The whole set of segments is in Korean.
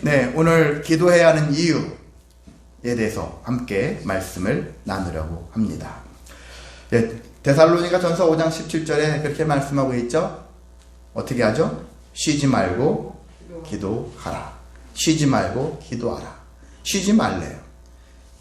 네, 오늘 기도해야 하는 이유에 대해서 함께 말씀을 나누려고 합니다. 네, 데살로니가 전서 5장 17절에 그렇게 말씀하고 있죠. 어떻게 하죠? 쉬지 말고 기도하라. 쉬지 말고 기도하라. 쉬지 말래요.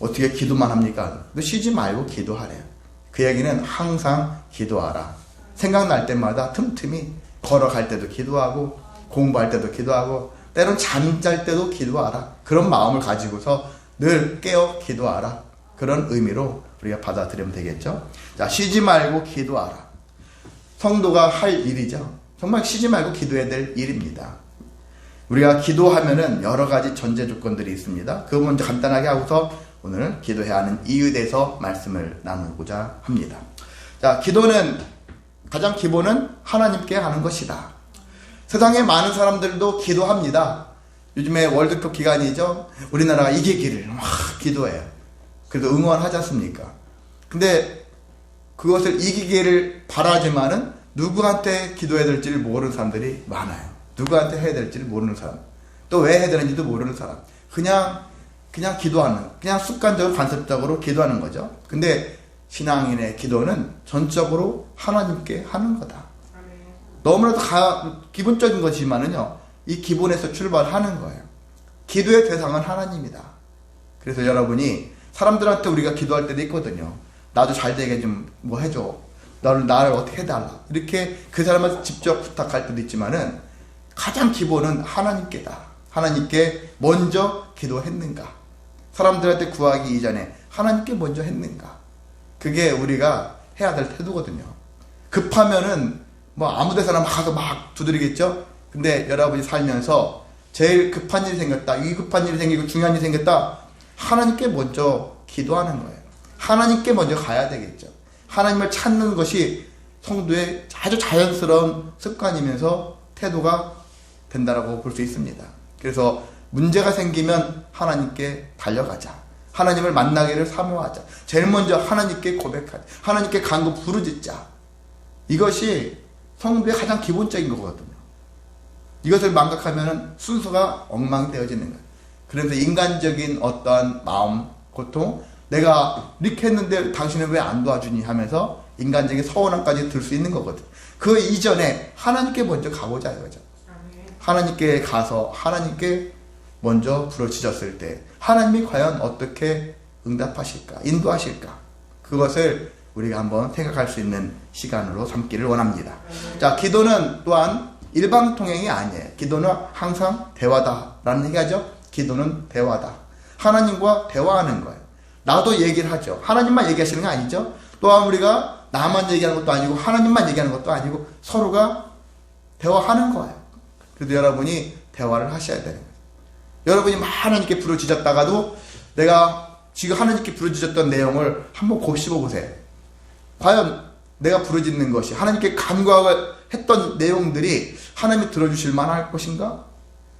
어떻게 기도만 합니까? 쉬지 말고 기도하래요. 그 얘기는 항상 기도하라. 생각날 때마다 틈틈이 걸어갈 때도 기도하고 공부할 때도 기도하고 때론 잠잘 때도 기도하라. 그런 마음을 가지고서 늘 깨어 기도하라. 그런 의미로 우리가 받아들이면 되겠죠. 자, 쉬지 말고 기도하라. 성도가 할 일이죠. 정말 쉬지 말고 기도해야 될 일입니다. 우리가 기도하면은 여러 가지 전제 조건들이 있습니다. 그거 먼저 간단하게 하고서 오늘 기도해야 하는 이유에 대해서 말씀을 나누고자 합니다. 자, 기도는 가장 기본은 하나님께 하는 것이다. 세상에 많은 사람들도 기도합니다. 요즘에 월드컵 기간이죠. 우리나라가 이기기를 막 기도해요. 그래도 응원하지 않습니까? 근데 그것을 이기기를 바라지만은 누구한테 기도해야 될지를 모르는 사람들이 많아요. 누구한테 해야 될지를 모르는 사람, 또 왜 해야 되는지도 모르는 사람, 그냥 기도하는, 그냥 습관적으로 관습적으로 기도하는 거죠. 근데 신앙인의 기도는 전적으로 하나님께 하는 거다. 너무나도 기본적인 것이지만은요, 이 기본에서 출발하는 거예요. 기도의 대상은 하나님이다. 그래서 여러분이 사람들한테 우리가 기도할 때도 있거든요. 나도 잘 되게 좀 뭐 해줘. 나를 어떻게 해달라. 이렇게 그 사람한테 직접 부탁할 때도 있지만은 가장 기본은 하나님께다. 하나님께 먼저 기도했는가. 사람들한테 구하기 이전에 하나님께 먼저 했는가. 그게 우리가 해야 될 태도거든요. 급하면은 뭐 아무 데서나 가서 막 두드리겠죠. 근데 여러분이 살면서 제일 급한 일이 생겼다, 이 급한 일이 생기고 중요한 일이 생겼다, 하나님께 먼저 기도하는 거예요. 하나님께 먼저 가야 되겠죠. 하나님을 찾는 것이 성도의 아주 자연스러운 습관이면서 태도가 된다라고 볼 수 있습니다. 그래서 문제가 생기면 하나님께 달려가자. 하나님을 만나기를 사모하자. 제일 먼저 하나님께 고백하자. 하나님께 간구 부르짖자. 이것이 성도의 가장 기본적인 거거든요. 이것을 망각하면 순서가 엉망되어지는 거예요. 그래서 인간적인 어떠한 마음, 고통, 내가 이렇게 했는데 당신은 왜 안 도와주니 하면서 인간적인 서운함까지 들 수 있는 거거든요. 그 이전에 하나님께 먼저 가보자 이거죠. 하나님께 가서 하나님께 먼저 부르짖었을 때 하나님이 과연 어떻게 응답하실까, 인도하실까, 그것을 우리가 한번 생각할 수 있는 시간으로 삼기를 원합니다. 자, 기도는 또한 일방통행이 아니에요. 기도는 항상 대화다라는 얘기하죠. 기도는 대화다. 하나님과 대화하는 거예요. 나도 얘기를 하죠. 하나님만 얘기하시는 게 아니죠. 또한 우리가 나만 얘기하는 것도 아니고 하나님만 얘기하는 것도 아니고 서로가 대화하는 거예요. 그래도 여러분이 대화를 하셔야 되는 거예요. 여러분이 막 하나님께 부르짖었다가도 내가 지금 하나님께 부르짖었던 내용을 한번 곱씹어 보세요. 과연 내가 부르짖는 것이 하나님께 간구하고 했던 내용들이 하나님이 들어주실 만할 것인가?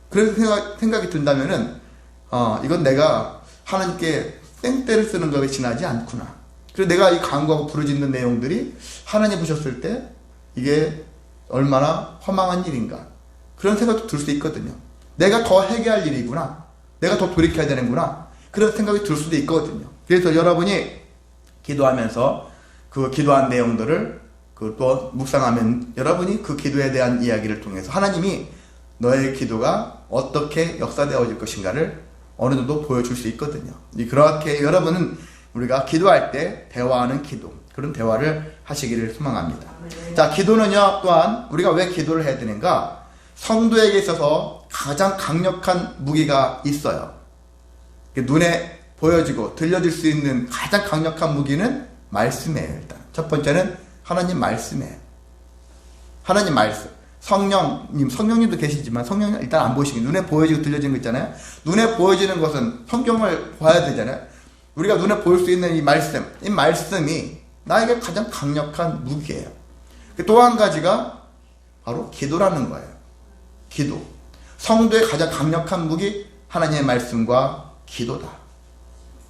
그래서 생각이 든다면은 이건 내가 하나님께 땡때를 쓰는 것에 지나지 않구나. 그래서 내가 이 간구하고 부르짖는 내용들이 하나님 보셨을 때 이게 얼마나 허망한 일인가, 그런 생각도 들 수 있거든요. 내가 더 해결할 일이구나, 내가 더 돌이켜야 되는구나, 그런 생각이 들 수도 있거든요. 그래서 여러분이 기도하면서 그 기도한 내용들을 또 묵상하면 여러분이 그 기도에 대한 이야기를 통해서 하나님이 너의 기도가 어떻게 역사되어질 것인가를 어느 정도 보여줄 수 있거든요. 그렇게 여러분은 우리가 기도할 때 대화하는 기도, 그런 대화를 하시기를 소망합니다. 자, 기도는요, 또한 우리가 왜 기도를 해야 되는가? 성도에게 있어서 가장 강력한 무기가 있어요. 눈에 보여지고 들려질 수 있는 가장 강력한 무기는 말씀이에요. 일단 첫 번째는 하나님 말씀이에요. 하나님 말씀. 성령님도 계시지만 성령님 일단 안 보이시고 눈에 보여지고 들려지는 거 있잖아요. 눈에 보여지는 것은 성경을 봐야 되잖아요. 우리가 눈에 보일 수 있는 이 말씀이 나에게 가장 강력한 무기예요. 또 한 가지가 바로 기도라는 거예요. 기도. 성도의 가장 강력한 무기, 하나님의 말씀과 기도다.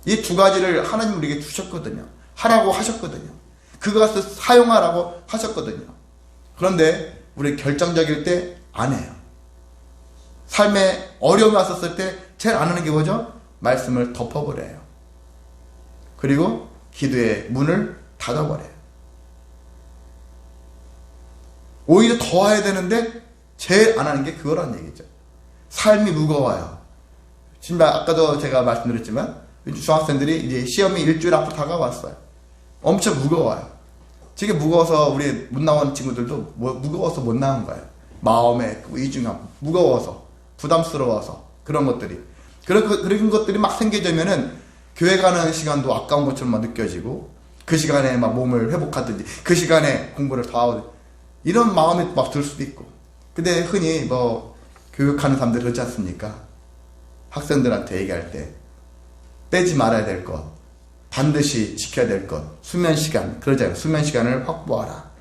이 두 가지를 하나님 우리에게 주셨거든요. 하라고 하셨거든요. 그것을 사용하라고 하셨거든요. 그런데 우리 결정적일 때 안 해요. 삶에 어려움이 왔었을 때 제일 안 하는 게 뭐죠? 말씀을 덮어버려요. 그리고 기도의 문을 닫아버려요. 오히려 더 해야 되는데 제일 안 하는 게 그거란 얘기죠. 삶이 무거워요. 지금 아까도 제가 말씀드렸지만 중학생들이 이제 시험이 일주일 앞으로 다가왔어요. 엄청 무거워요. 되게 무거워서 우리 못 나온 친구들도 무거워서 못 나온 거예요. 마음의 이중함, 무거워서, 부담스러워서 그런 것들이. 그런 것들이 막 생겨지면은 교회 가는 시간도 아까운 것처럼 막 느껴지고 그 시간에 막 몸을 회복하든지 그 시간에 공부를 더 하고 이런 마음이 막 들 수도 있고. 근데 흔히 뭐 교육하는 사람들 그렇지 않습니까? 학생들한테 얘기할 때 빼지 말아야 될 것, 반드시 지켜야 될 것, 수면 시간, 그러잖아요. 수면 시간을 확보하라.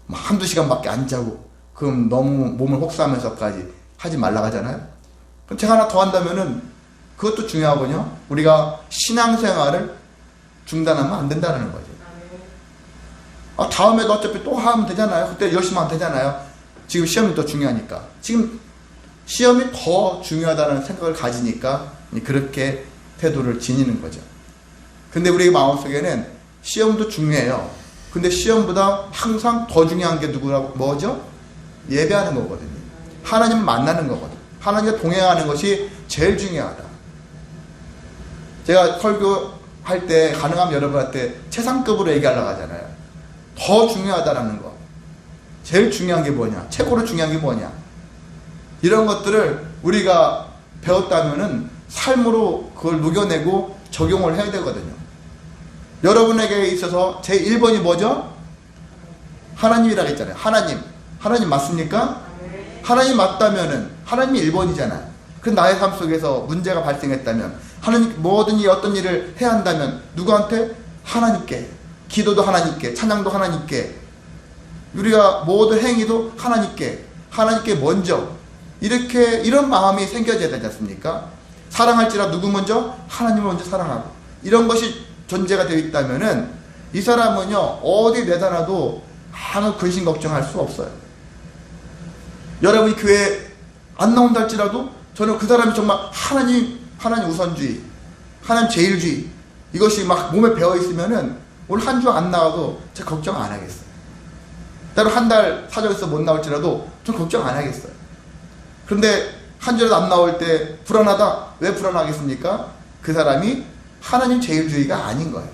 한두 시간밖에 안 자고 그럼 너무 몸을 혹사하면서까지 하지 말라 하잖아요. 그럼 제가 하나 더 한다면은 그것도 중요하거든요. 우리가 신앙생활을 중단하면 안 된다는 거죠. 다음에도 어차피 또 하면 되잖아요. 그때 열심히 하면 되잖아요. 지금 시험이 더 중요하니까. 지금 시험이 더 중요하다는 생각을 가지니까 그렇게 태도를 지니는 거죠. 근데 우리 마음속에는 시험도 중요해요. 근데 시험보다 항상 더 중요한 게 누구라고, 뭐죠? 예배하는 거거든요. 하나님을 만나는 거거든요. 하나님과 동행하는 것이 제일 중요하다. 제가 설교할 때 가능하면 여러분한테 최상급으로 얘기하려고 하잖아요. 더 중요하다라는 거. 제일 중요한 게 뭐냐? 최고로 중요한 게 뭐냐? 이런 것들을 우리가 배웠다면은 삶으로 그걸 녹여내고 적용을 해야 되거든요. 여러분에게 있어서 제 1번이 뭐죠? 하나님이라고 했잖아요. 하나님 맞습니까? 하나님 맞다면은 하나님이 1번이잖아요. 그 나의 삶 속에서 문제가 발생했다면 하나님 뭐든지 어떤 일을 해야 한다면 누구한테? 하나님께. 기도도 하나님께, 찬양도 하나님께, 우리가 모든 행위도 하나님께 먼저 이렇게 이런 마음이 생겨져야 되지 않습니까? 사랑할지라 누구 먼저? 하나님을 먼저 사랑하고 이런 것이 존재가 되어 있다면은 이 사람은요 어디 내다놔도 아무 근심 걱정할 수 없어요. 여러분이 교회 안 나온다 할지라도 저는 그 사람이 정말 하나님 우선주의, 하나님 제일주의 이것이 막 몸에 배어 있으면은 오늘 한 주 안 나와도 제가 걱정 안 하겠어요. 때로 한 달 사정에서 못 나올지라도 좀 걱정 안 하겠어요. 그런데 한 주라도 안 나올 때 불안하다. 왜 불안하겠습니까? 그 사람이 하나님 제일주의가 아닌 거예요.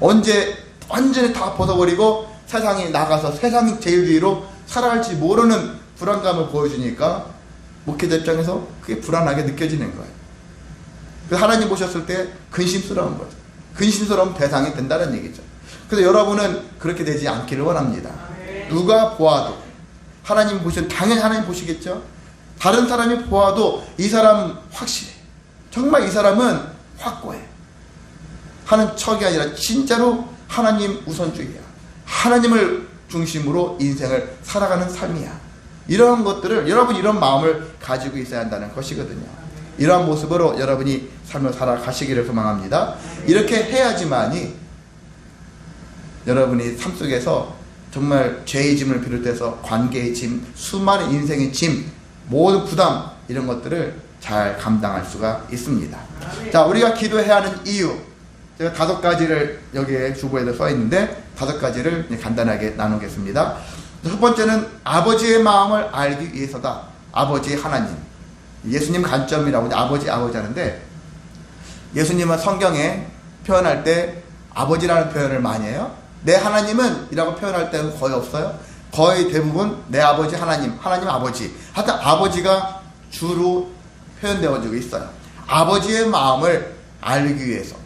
언제 완전히 다 벗어버리고 세상에 나가서 세상이 제일주의로 살아갈지 모르는 불안감을 보여주니까 목회자 입장에서 그게 불안하게 느껴지는 거예요. 그래서 하나님 보셨을 때 근심스러운 거죠. 근심스러운 대상이 된다는 얘기죠. 그래서 여러분은 그렇게 되지 않기를 원합니다. 누가 보아도 하나님 보시면 당연히 하나님 보시겠죠. 다른 사람이 보아도 이 사람은 확실해. 정말 이 사람은 확고해. 하는 척이 아니라 진짜로 하나님 우선주의야. 하나님을 중심으로 인생을 살아가는 삶이야. 이런 것들을 여러분 이런 마음을 가지고 있어야 한다는 것이거든요. 이러한 모습으로 여러분이 삶을 살아가시기를 소망합니다. 이렇게 해야지만이 여러분이 삶 속에서 정말 죄의 짐을 비롯해서 관계의 짐, 수많은 인생의 짐, 모든 부담 이런 것들을 잘 감당할 수가 있습니다. 자, 우리가 기도해야 하는 이유 제가 5가지를 여기에 주보에도 써 있는데 5가지를 간단하게 나누겠습니다. 첫 번째는 아버지의 마음을 알기 위해서다. 아버지 하나님. 예수님 관점이라고 아버지 하는데 예수님은 성경에 표현할 때 아버지라는 표현을 많이 해요. 내 하나님은 이라고 표현할 때는 거의 없어요. 거의 대부분 내 아버지 하나님 아버지. 하여튼 아버지가 주로 표현되어지고 있어요. 아버지의 마음을 알기 위해서.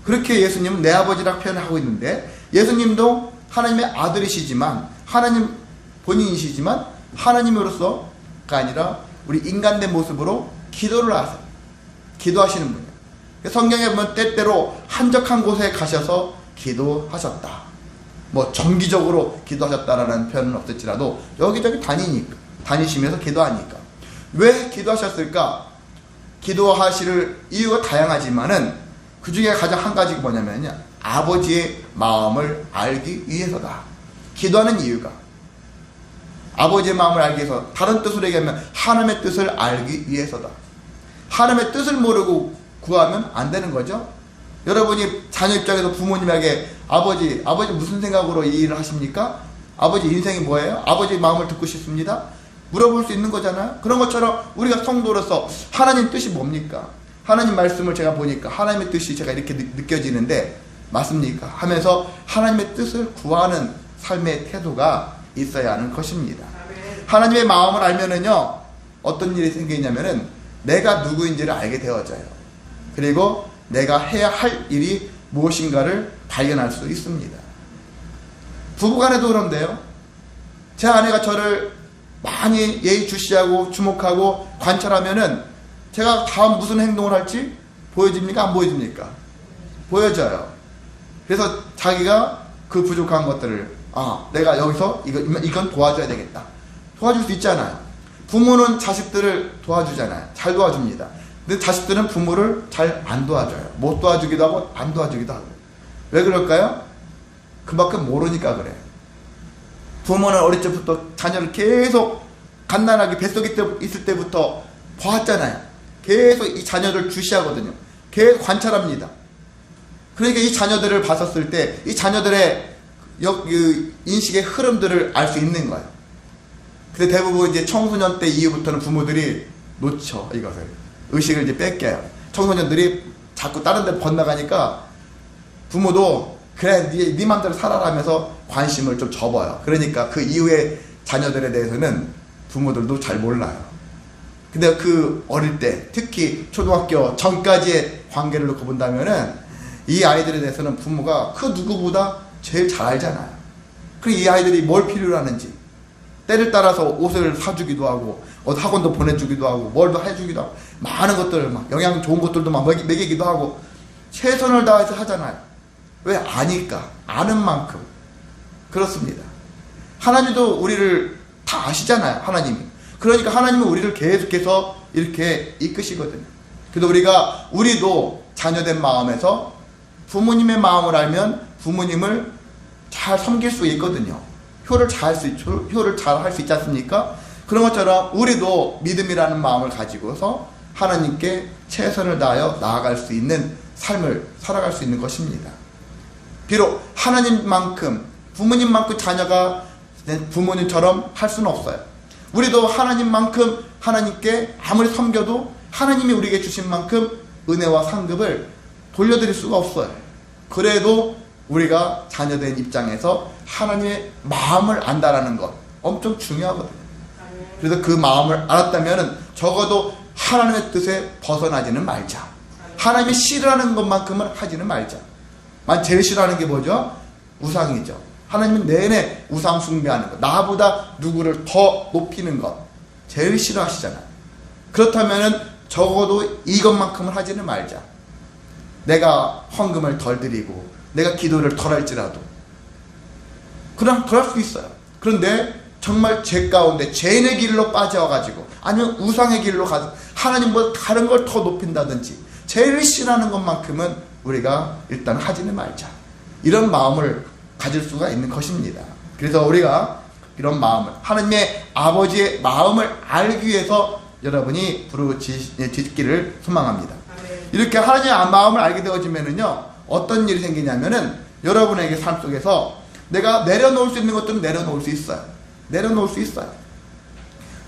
그렇게 예수님은 내 아버지라고 표현하고 있는데 예수님도 하나님의 아들이시지만 하나님 본인이시지만 하나님으로서가 아니라 우리 인간된 모습으로 기도를 하세요. 기도하시는 분이에요. 성경에 보면 때때로 한적한 곳에 가셔서 기도하셨다. 뭐 정기적으로 기도하셨다라는 표현은 없을지라도 여기저기 다니시면서 기도하니까. 왜 기도하셨을까? 기도하실 이유가 다양하지만은 그 중에 가장 한 가지가 뭐냐면요. 아버지의 마음을 알기 위해서다. 기도하는 이유가. 아버지의 마음을 알기 위해서, 다른 뜻으로 얘기하면 하나님의 뜻을 알기 위해서다. 하나님의 뜻을 모르고 구하면 안 되는 거죠. 여러분이 자녀 입장에서 부모님에게 아버지 무슨 생각으로 이 일을 하십니까? 아버지 인생이 뭐예요? 아버지 마음을 듣고 싶습니다. 물어볼 수 있는 거잖아요. 그런 것처럼 우리가 성도로서 하나님 뜻이 뭡니까? 하나님 말씀을 제가 보니까 하나님의 뜻이 제가 이렇게 느껴지는데 맞습니까? 하면서 하나님의 뜻을 구하는 삶의 태도가 있어야 하는 것입니다. 하나님의 마음을 알면은요, 어떤 일이 생기냐면은 내가 누구인지를 알게 되어져요. 그리고 내가 해야 할 일이 무엇인가를 발견할 수 있습니다. 부부간에도 그런데요. 제 아내가 저를 많이 예의주시하고 주목하고 관찰하면은 제가 다음 무슨 행동을 할지 보여집니까? 안 보여집니까? 보여져요. 그래서 자기가 그 부족한 것들을 내가 여기서 이건 도와줘야 되겠다. 도와줄 수 있잖아요. 부모는 자식들을 도와주잖아요. 잘 도와줍니다. 근데 자식들은 부모를 잘 안 도와줘요. 못 도와주기도 하고 안 도와주기도 하고. 왜 그럴까요? 그만큼 모르니까 그래요. 부모는 어릴 때부터 자녀를 계속 갓난아기 뱃속에 있을 때부터 보았잖아요. 계속 이 자녀를 주시하거든요. 계속 관찰합니다. 그러니까 이 자녀들을 봤었을 때 이 자녀들의 인식의 흐름들을 알 수 있는 거예요. 근데 대부분 이제 청소년 때 이후부터는 부모들이 놓쳐 이것을. 의식을 이제 뺏겨요. 청소년들이 자꾸 다른 데 번나가니까 부모도 그래 네 맘대로 살아라 하면서 관심을 좀 접어요. 그러니까 그 이후에 자녀들에 대해서는 부모들도 잘 몰라요. 근데 그 어릴 때 특히 초등학교 전까지의 관계를 놓고 본다면은 이 아이들에 대해서는 부모가 그 누구보다 제일 잘 알잖아요. 그리고 이 아이들이 뭘 필요로 하는지 때를 따라서 옷을 사주기도 하고 학원도 보내주기도 하고 뭘도 해주기도 하고 많은 것들 막 영양 좋은 것들도 막 먹이기도 하고 최선을 다해서 하잖아요. 왜? 아니까. 아는 만큼. 그렇습니다. 하나님도 우리를 다 아시잖아요. 하나님이. 그러니까 하나님은 우리를 계속해서 이렇게 이끄시거든요. 그래서 우리도 자녀된 마음에서 부모님의 마음을 알면 부모님을 잘 섬길 수 있거든요. 효를 잘 할 수 있지 않습니까? 그런 것처럼 우리도 믿음이라는 마음을 가지고서 하나님께 최선을 다하여 나아갈 수 있는 삶을 살아갈 수 있는 것입니다. 비록 하나님만큼 부모님만큼 자녀가 부모님처럼 할 수는 없어요. 우리도 하나님만큼 하나님께 아무리 섬겨도 하나님이 우리에게 주신 만큼 은혜와 상급을 돌려드릴 수가 없어요. 그래도 우리가 자녀된 입장에서 하나님의 마음을 안다라는 것 엄청 중요하거든요. 그래서 그 마음을 알았다면 적어도 하나님의 뜻에 벗어나지는 말자. 하나님이 싫어하는 것만큼은 하지는 말자. 제일 싫어하는 게 뭐죠? 우상이죠. 하나님은 내내 우상 숭배하는 것, 나보다 누구를 더 높이는 것 제일 싫어하시잖아요. 그렇다면 적어도 이것만큼은 하지는 말자. 내가 헌금을 덜 드리고 내가 기도를 덜 할지라도 그럴 수 있어요. 그런데 정말 죄 가운데 죄인의 길로 빠져가지고 아니면 우상의 길로 가서 하나님보다 다른 걸 더 높인다든지 제일 싫어하는 것만큼은 우리가 일단 하지는 말자. 이런 마음을 가질 수가 있는 것입니다. 그래서 우리가 이런 마음을 하나님의 아버지의 마음을 알기 위해서 여러분이 부르짖기를 소망합니다. 이렇게 하나님의 마음을 알게 되어지면은요 어떤 일이 생기냐면은 여러분에게 삶 속에서 내가 내려놓을 수 있는 것들은 내려놓을 수 있어요. 내려놓을 수 있어요.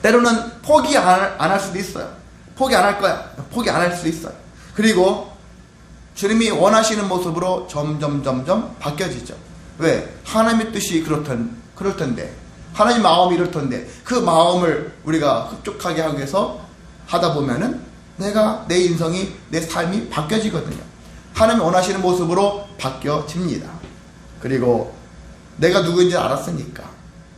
때로는 포기 안 할 수도 있어요. 포기 안 할 거야. 포기 안 할 수도 있어요. 그리고 주님이 원하시는 모습으로 점점 바뀌어지죠. 왜? 하나님의 뜻이 그럴 텐데 하나님 마음이 이럴 텐데 그 마음을 우리가 흡족하게 하기 위해서 하다 보면은 내 인성이 내 삶이 바뀌어지거든요. 하나님이 원하시는 모습으로 바뀌어집니다. 그리고 내가 누구인지 알았으니까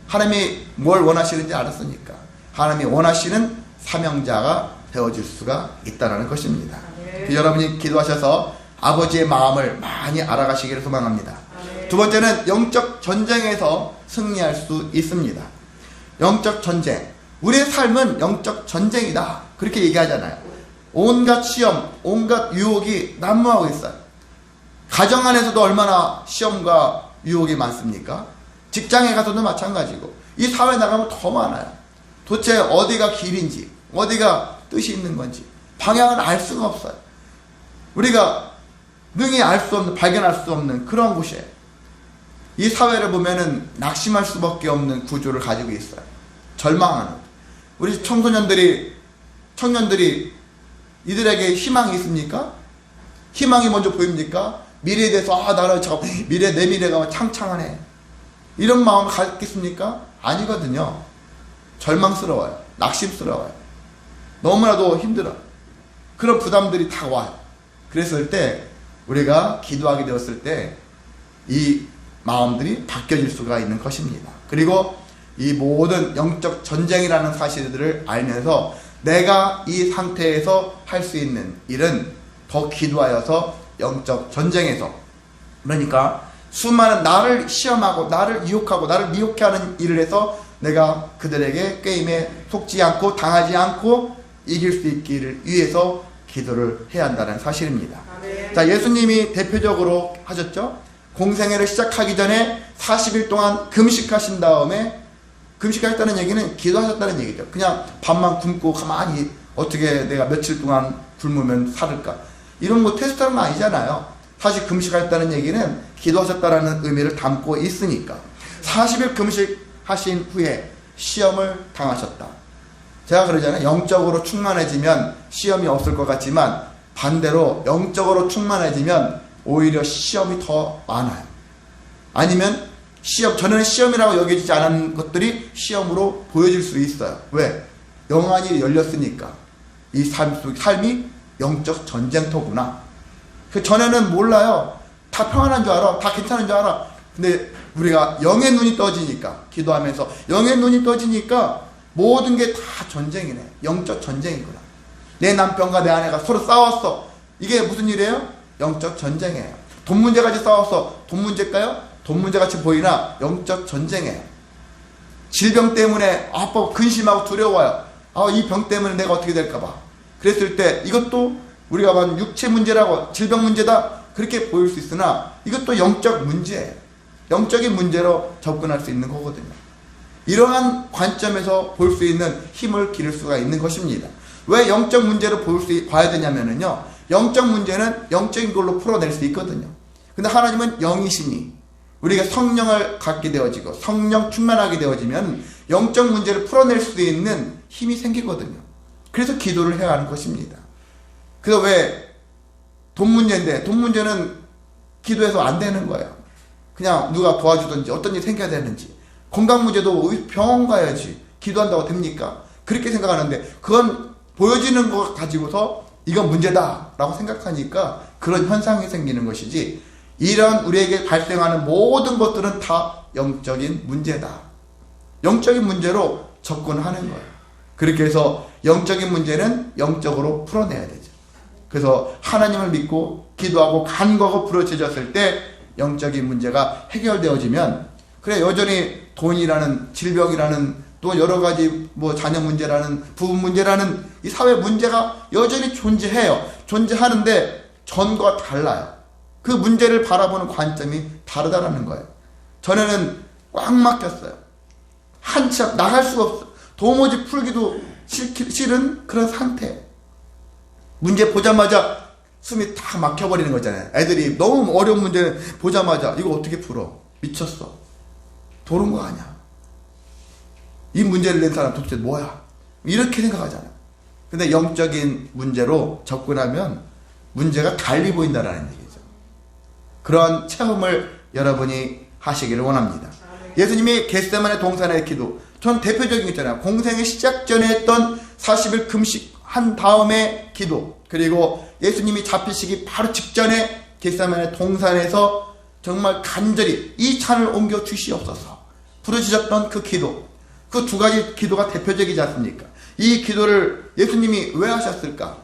하나님이 뭘 원하시는지 알았으니까 하나님이 원하시는 사명자가 되어질 수가 있다는 것입니다. 여러분이 기도하셔서 아버지의 마음을 많이 알아가시기를 소망합니다. 두 번째는 영적 전쟁에서 승리할 수 있습니다. 영적 전쟁. 우리의 삶은 영적 전쟁이다. 그렇게 얘기하잖아요. 온갖 시험, 온갖 유혹이 난무하고 있어요. 가정 안에서도 얼마나 시험과 유혹이 많습니까? 직장에 가서도 마찬가지고 이 사회 나가면 더 많아요. 도대체 어디가 길인지, 어디가 뜻이 있는 건지 방향을 알 수가 없어요. 우리가 능히 알 수 없는, 발견할 수 없는 그런 곳이에요. 이 사회를 보면은 낙심할 수밖에 없는 구조를 가지고 있어요. 절망하는. 우리 청년들이 이들에게 희망이 있습니까? 희망이 먼저 보입니까? 미래에 대해서 나는 내 미래가 창창하네, 이런 마음을 갖겠습니까? 아니거든요. 절망스러워요. 낙심스러워요. 너무나도 힘들어. 그런 부담들이 다 와요. 그랬을 때 우리가 기도하게 되었을 때 이 마음들이 바뀌어질 수가 있는 것입니다. 그리고 이 모든 영적 전쟁이라는 사실들을 알면서 내가 이 상태에서 할 수 있는 일은 더 기도하여서 영적 전쟁에서, 그러니까 수많은 나를 시험하고 나를 유혹하고 나를 미혹해 하는 일을 해서 내가 그들에게 게임에 속지 않고 당하지 않고 이길 수 있기를 위해서 기도를 해야 한다는 사실입니다. 아멘. 자, 예수님이 대표적으로 하셨죠. 공생애를 시작하기 전에 40일 동안 금식하신 다음에, 금식하셨다는 얘기는 기도하셨다는 얘기죠. 그냥 밥만 굶고 가만히 어떻게 내가 며칠 동안 굶으면 살을까, 이런 거 테스트하는 거 아니잖아요. 사실 금식하셨다는 얘기는 기도하셨다는 의미를 담고 있으니까. 40일 금식하신 후에 시험을 당하셨다. 제가 그러잖아요. 영적으로 충만해지면 시험이 없을 것 같지만 반대로 영적으로 충만해지면 오히려 시험이 더 많아요. 아니면 전에는 시험이라고 여겨지지 않은 것들이 시험으로 보여질 수 있어요. 왜? 영안이 열렸으니까. 이 삶이 영적 전쟁터구나. 그 전에는 몰라요. 다 평안한 줄 알아. 다 괜찮은 줄 알아. 근데 우리가 영의 눈이 떠지니까, 기도하면서 영의 눈이 떠지니까 모든 게 다 전쟁이네. 영적 전쟁이구나. 내 남편과 내 아내가 서로 싸웠어. 이게 무슨 일이에요? 영적 전쟁이에요. 돈 문제같이 싸웠어. 돈 문제일까요? 돈 문제같이 보이나 영적 전쟁이에요. 질병 때문에 아빠 근심하고 두려워요. 이 병 때문에 내가 어떻게 될까봐. 그랬을 때 이것도 우리가 본 육체 문제라고, 질병 문제다, 그렇게 보일 수 있으나 이것도 영적 문제예요. 영적인 문제로 접근할 수 있는 거거든요. 이러한 관점에서 볼 수 있는 힘을 기를 수가 있는 것입니다. 왜 영적 문제를 봐야 되냐면요, 영적 문제는 영적인 걸로 풀어낼 수 있거든요. 근데 하나님은 영이시니 우리가 성령을 갖게 되어지고 성령 충만하게 되어지면 영적 문제를 풀어낼 수 있는 힘이 생기거든요. 그래서 기도를 해야 하는 것입니다. 그래서 왜 돈 문제인데, 돈 문제는 기도해서 안 되는 거예요. 그냥 누가 도와주든지 어떤 일이 생겨야 되는지. 건강 문제도 병원 가야지 기도한다고 됩니까? 그렇게 생각하는데 그건 보여지는 것 가지고서 이건 문제다 라고 생각하니까 그런 현상이 생기는 것이지, 이런 우리에게 발생하는 모든 것들은 다 영적인 문제다. 영적인 문제로 접근하는 거예요. 그렇게 해서 영적인 문제는 영적으로 풀어내야 되죠. 그래서 하나님을 믿고 기도하고 간과하고 부르짖었을 때 영적인 문제가 해결되어지면, 그래 여전히 돈이라는, 질병이라는, 또 여러 가지 자녀 문제라는, 부부 문제라는 이 사회 문제가 여전히 존재해요. 존재하는데 전과 달라요. 그 문제를 바라보는 관점이 다르다라는 거예요. 전에는 꽉 막혔어요. 한치 앞 나갈 수가 없어. 도무지 풀기도 싫은 그런 상태. 문제 보자마자 숨이 다 막혀버리는 거잖아요. 애들이 너무 어려운 문제 보자마자 이거 어떻게 풀어? 미쳤어. 도른 거 아니야. 이 문제를 낸 사람 도대체 뭐야? 이렇게 생각하잖아요. 근데 영적인 문제로 접근하면 문제가 달리 보인다라는 얘기죠. 그런 체험을 여러분이 하시기를 원합니다. 예수님이 겟세마네 동산의 기도, 전 대표적인 게 있잖아요. 공생의 시작 전에 했던 40일 금식한 다음에 기도, 그리고 예수님이 잡히시기 바로 직전에 겟세마네 동산에서 정말 간절히 이 잔을 옮겨 주시옵소서 부르짖었던 그 기도, 그 두 가지 기도가 대표적이지 않습니까? 이 기도를 예수님이 왜 하셨을까?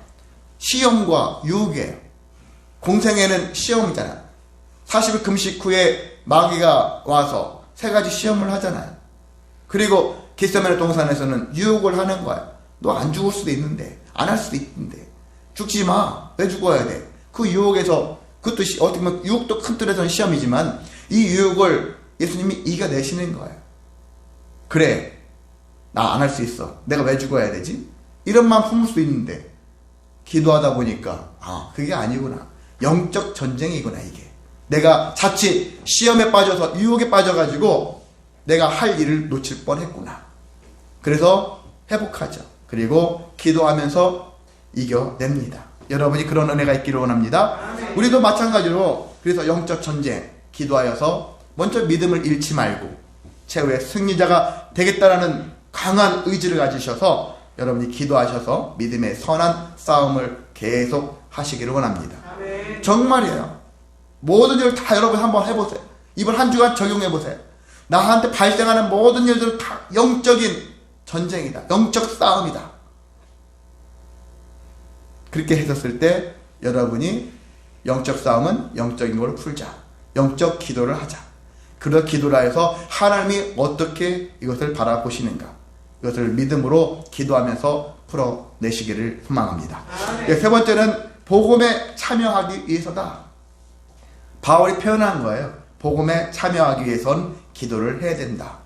시험과 유혹이에요. 공생애는 시험이잖아요. 40일 금식 후에 마귀가 와서 세 가지 시험을 하잖아요. 그리고 겟세마네 동산에서는 유혹을 하는 거야. 너 안 죽을 수도 있는데, 안 할 수도 있는데, 죽지 마. 왜 죽어야 돼? 그 유혹에서, 그것도 어떻게 보면 유혹도 큰 틀에서는 시험이지만 이 유혹을 예수님이 이겨내시는 거예요. 그래, 나 안 할 수 있어. 내가 왜 죽어야 되지? 이런 마음 품을 수 있는데 기도하다 보니까 그게 아니구나. 영적 전쟁이구나 이게. 내가 자칫 시험에 빠져서 유혹에 빠져가지고 내가 할 일을 놓칠 뻔했구나. 그래서 회복하죠. 그리고 기도하면서 이겨냅니다. 여러분이 그런 은혜가 있기를 원합니다. 우리도 마찬가지로 그래서 영적 전쟁 기도하여서 먼저 믿음을 잃지 말고 최후의 승리자가 되겠다라는 강한 의지를 가지셔서 여러분이 기도하셔서 믿음의 선한 싸움을 계속 하시기를 원합니다. 정말이에요. 모든 일을 다 여러분 한번 해보세요. 이번 한 주간 적용해보세요. 나한테 발생하는 모든 일들은 다 영적인 전쟁이다. 영적 싸움이다. 그렇게 했었을 때 여러분이 영적 싸움은 영적인 걸 풀자. 영적 기도를 하자. 그런 기도를 해서 하나님이 어떻게 이것을 바라보시는가. 이것을 믿음으로 기도하면서 풀어내시기를 소망합니다. 세 번째는 복음에 참여하기 위해서다. 바울이 표현한 거예요. 복음에 참여하기 위해선 기도를 해야 된다.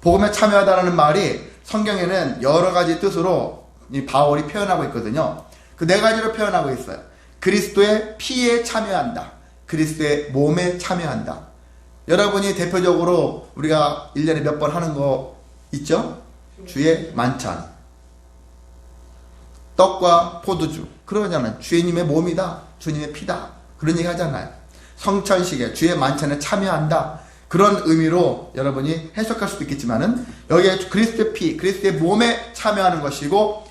복음에 참여하다라는 말이 성경에는 여러 가지 뜻으로 이 바울이 표현하고 있거든요. 그 네 가지로 표현하고 있어요. 그리스도의 피에 참여한다. 그리스도의 몸에 참여한다. 여러분이 대표적으로 우리가 1년에 몇 번 하는 거 있죠? 주의 만찬, 떡과 포도주, 그러잖아요. 주님의 몸이다, 주님의 피다, 그런 얘기 하잖아요. 성찬식에 주의 만찬에 참여한다, 그런 의미로 여러분이 해석할 수도 있겠지만은 여기에 그리스도의 피, 그리스도의 몸에 참여하는 것이고